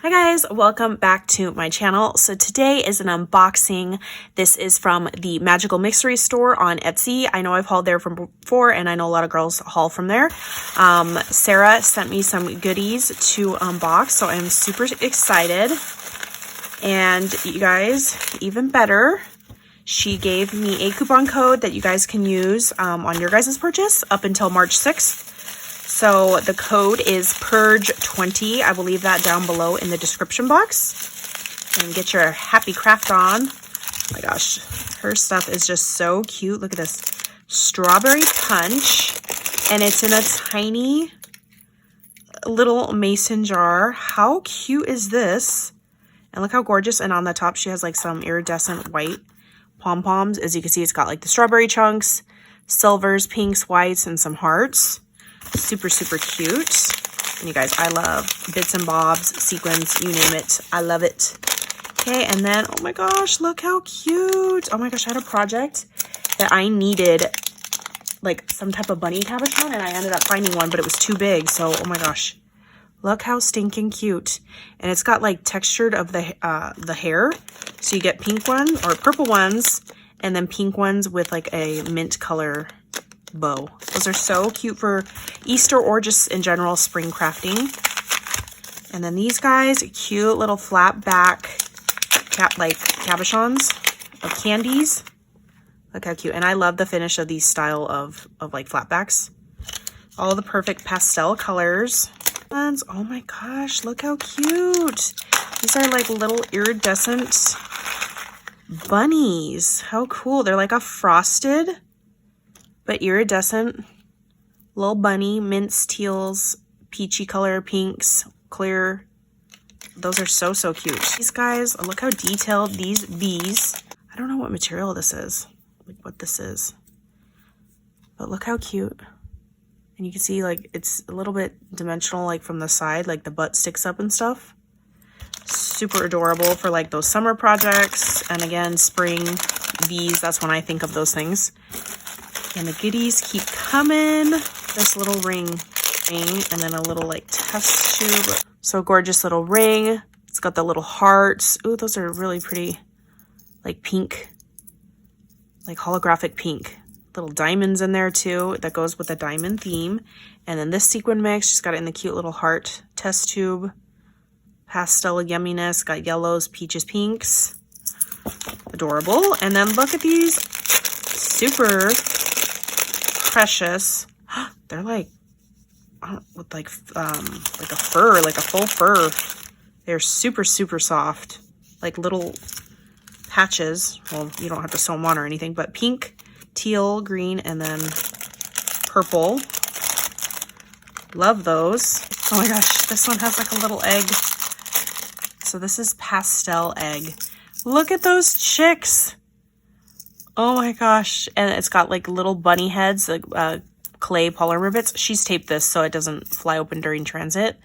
Hi guys, welcome back to my channel. So today is an unboxing. This is from the Magical Mixery Store on Etsy. I know I've hauled there from before and I know a lot of girls haul from there. Sarah sent me some goodies to unbox, so I'm super excited. And you guys, even better, she gave me a coupon code that you guys can use on your guys' purchase up until March 6th. So the code is PURGE20. I will leave that down below in the description box. And get your happy craft on. Oh my gosh, her stuff is just so cute. Look at this strawberry punch. And it's in a tiny little mason jar. How cute is this? And look how gorgeous. And on the top, she has like some iridescent white pom poms. As you can see, it's got like the strawberry chunks, silvers, pinks, whites, and some hearts. Super, super cute. And you guys, I love bits and bobs, sequins, you name it. I love it. Okay, and then, oh my gosh, look how cute. Oh my gosh, I had a project that I needed like some type of bunny cabochon, and I ended up finding one, but it was too big. So, oh my gosh, look how stinking cute. And it's got like textured of the hair. So you get pink one or purple ones, and then pink ones with like a mint color bow. Those are so cute for Easter or just in general spring crafting. And then these guys, cute little flat back like cabochons of candies. Look how cute. And I love the finish of these style of like flat backs. All the perfect pastel colors. And oh my gosh, look how cute. These are like little iridescent bunnies. How cool. They're like a frosted but iridescent little bunny, mints, teals, peachy color, pinks, clear. Those are so, so cute. These guys, look how detailed these bees. I don't know what material this is, like what this is, but look how cute. And you can see like it's a little bit dimensional, like from the side, like the butt sticks up and stuff. Super adorable for like those summer projects. And again, spring bees, that's when I think of those things. And the goodies keep coming. This little ring, and then a little like test tube. So gorgeous little ring. It's got the little hearts. Ooh, those are really pretty, like pink, like holographic pink. Little diamonds in there too. That goes with the diamond theme. And then this sequin mix, she's got it in the cute little heart test tube. Pastel yumminess. Got yellows, peaches, pinks. Adorable. And then look at these super precious. They're like with like a fur, like a full fur. They're super, super soft, like little patches. Well, you don't have to sew them on or anything, but pink, teal, green, and then purple. Love those. Oh my gosh, this one has like a little egg. So this is Pastel Egg. Look at those chicks. Oh my gosh. And it's got like little bunny heads, like clay polymer bits. She's taped this so it doesn't fly open during transit.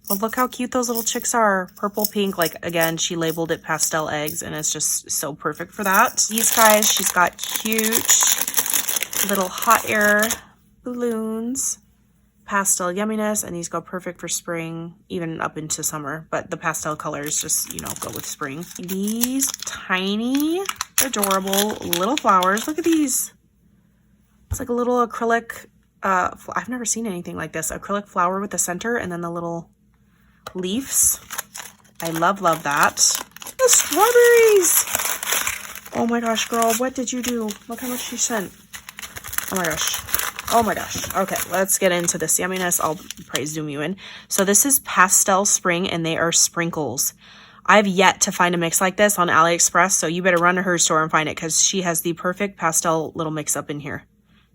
But look how cute those little chicks are. Purple, pink. Like again, she labeled it Pastel Eggs and it's just so perfect for that. These guys, she's got cute little hot air balloons. Pastel yumminess, and these go perfect for spring, even up into summer. But the pastel colors just, you know, go with spring. These tiny, adorable little flowers. Look at these. It's like a little acrylic, I've never seen anything like this. Acrylic flower with the center and then the little leaves. I love, love that. The strawberries. Oh my gosh, girl, what did you do? Look how much she sent. Oh my gosh. Oh my gosh. Okay, let's get into this yumminess. I'll probably zoom you in. So this is Pastel Spring, and they are sprinkles. I've yet to find a mix like this on AliExpress, so you better run to her store and find it because she has the perfect pastel little mix up in here.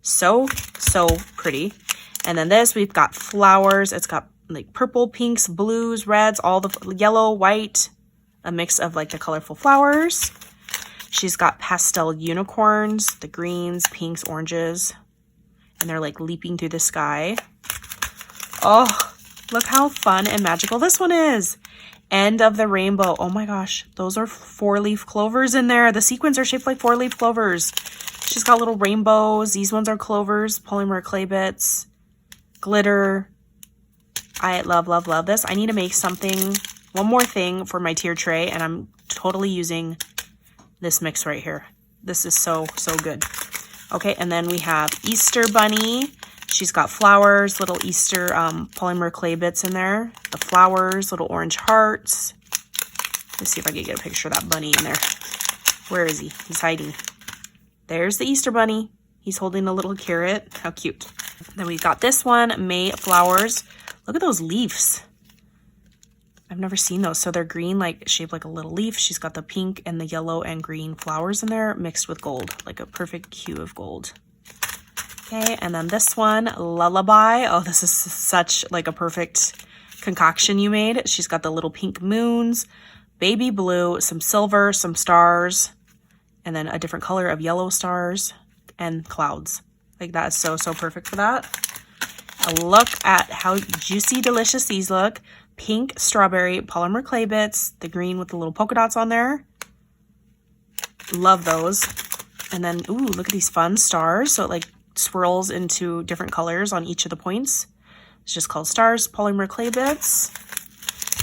So, so pretty. And then this, we've got flowers. It's got like purple, pinks, blues, reds, all the yellow, white, a mix of like the colorful flowers. She's got pastel unicorns, the greens, pinks, oranges. And they're like leaping through the sky. Oh, look how fun and magical this one is. End of the rainbow. Oh my gosh, those are 4-leaf clovers in there. The sequins are shaped like 4-leaf clovers. She's got little rainbows. These ones are clovers, polymer clay bits, glitter. I love, love, love this. I need to make something one more thing for my tier tray, and I'm totally using this mix right here. This is so, so good. Okay, and then we have Easter Bunny. She's got flowers, little Easter polymer clay bits in there. The flowers, little orange hearts. Let's see if I can get a picture of that bunny in there. Where is he? He's hiding. There's the Easter Bunny. He's holding a little carrot. How cute. Then we've got this one, May Flowers. Look at those leaves. I've never seen those. So they're green, like shaped like a little leaf. She's got the pink and the yellow and green flowers in there mixed with gold, like a perfect hue of gold. Okay, and then this one, Lullaby. Oh, this is such like a perfect concoction you made. She's got the little pink moons, baby blue, some silver, some stars, and then a different color of yellow stars and clouds. Like that is so, so perfect for that. A look at how juicy, delicious these look. Pink strawberry polymer clay bits, the green with the little polka dots on there. Love those. And then, ooh, look at these fun stars. So it like swirls into different colors on each of the points. It's just called Stars Polymer Clay Bits.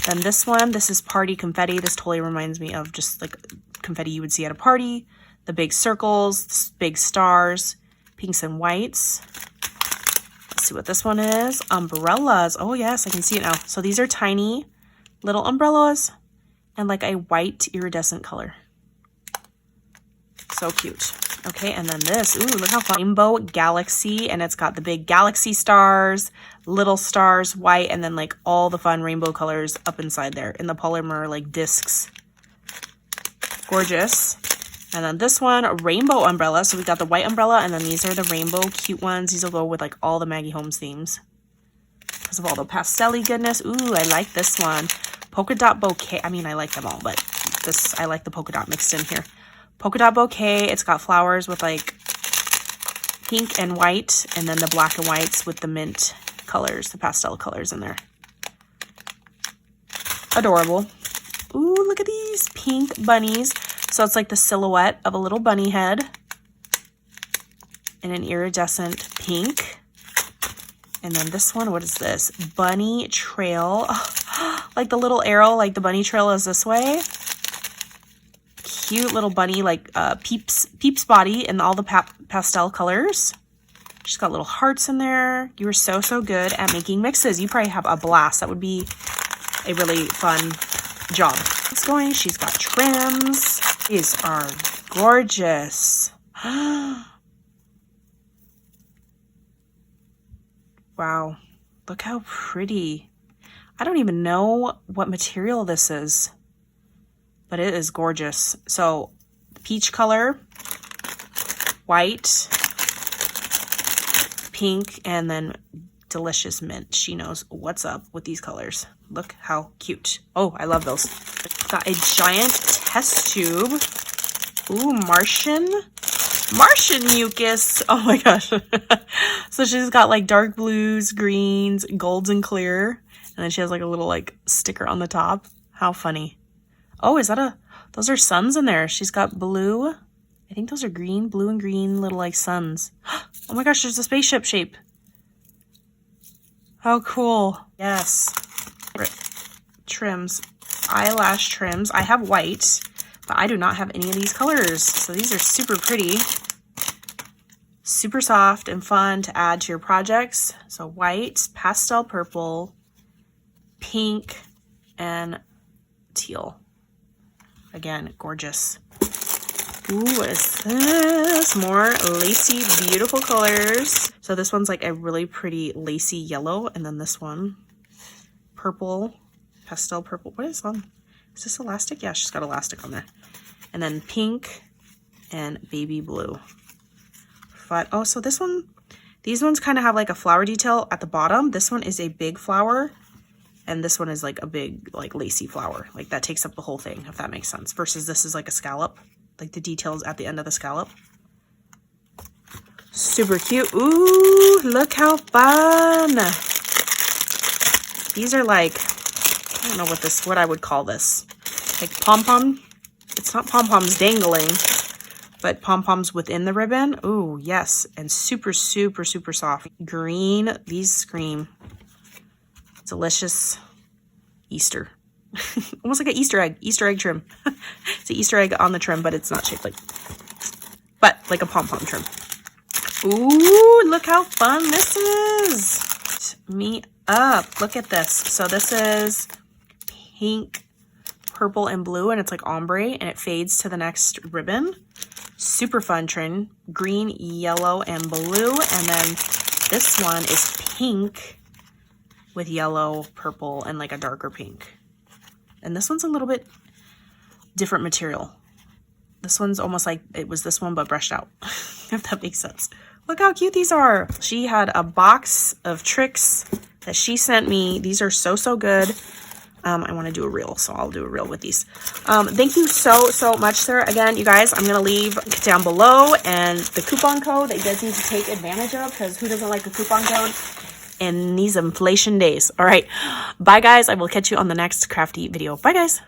Then this one, this is Party Confetti. This totally reminds me of just like confetti you would see at a party. The big circles, big stars, pinks and whites. Let's see what this one is. Umbrellas. Oh yes, I can see it now. So these are tiny little umbrellas and like a white iridescent color. So cute. Okay, and then this, ooh, look how fun. Rainbow Galaxy, and it's got the big galaxy stars, little stars, white, and then like all the fun rainbow colors up inside there in the polymer like discs. Gorgeous. And then this one, rainbow umbrella. So we got the white umbrella, and then these are the rainbow cute ones. These will go with like all the Maggie Holmes themes because of all the pastel-y goodness. Ooh, I like this one. Polka Dot Bouquet. I mean, I like them all, but this, I like the polka dot mixed in here. Polka Dot Bouquet. It's got flowers with like pink and white, and then the black and whites with the mint colors, the pastel colors in there. Adorable. Ooh, look at these pink bunnies. So it's like the silhouette of a little bunny head in an iridescent pink. And then this one, what is this? Bunny Trail. Oh, like the little arrow, like the bunny trail is this way. Cute little bunny, like Peeps body in all the pastel colors. She's got little hearts in there. You were so, so good at making mixes. You probably have a blast. That would be a really fun job. It's going. She's got trims. These are gorgeous. Wow. Look how pretty. I don't even know what material this is, but it is gorgeous. So peach color, white, pink, and then delicious mint. She knows what's up with these colors. Look how cute. Oh, I love those. Got a giant test tube. Ooh, Martian mucus. Oh my gosh. So she's got like dark blues, greens, golds, and clear. And then she has like a little like sticker on the top. How funny. Oh, is that those are suns in there. She's got blue. I think those are green, blue and green little like suns. Oh my gosh, there's a spaceship shape. How cool. Yes. Trims. Eyelash trims. I have white, but I do not have any of these colors. So these are super pretty. Super soft and fun to add to your projects. So white, pastel purple, pink, and teal. Again, gorgeous. Ooh, what is this? More lacy, beautiful colors. So this one's like a really pretty lacy yellow, and then this one, purple, pastel purple. What is on? Is this elastic? Yeah, she's got elastic on there. And then pink and baby blue. But oh, so this one, these ones kind of have like a flower detail at the bottom. This one is a big flower, and this one is like a big like lacy flower. Like that takes up the whole thing, if that makes sense. Versus this is like a scallop, like the details at the end of the scallop. Super cute. Ooh, look how fun. These are like, I don't know what I would call this. Like pom-pom. It's not pom-poms dangling, but pom-poms within the ribbon. Ooh, yes. And super, super, super soft. Green. These scream delicious Easter. Almost like an Easter egg trim. It's an Easter egg on the trim, but it's not shaped like, but like a pom-pom trim. Ooh, look how fun this is. Me up. Look at this. So this is pink, purple, and blue, and it's like ombre, and it fades to the next ribbon. Super fun trim. Green, yellow, and blue. And then this one is pink with yellow, purple, and like a darker pink. And this one's a little bit different material. This one's almost like it was this one, but brushed out, if that makes sense. Look how cute these are. She had a box of tricks that she sent me. These are so, so good. I want to do a reel, so I'll do a reel with these. Thank you so, so much, Sarah. Again, you guys, I'm going to leave down below and the coupon code that you guys need to take advantage of, because who doesn't like a coupon code in these inflation days? All right. Bye, guys. I will catch you on the next crafty video. Bye, guys.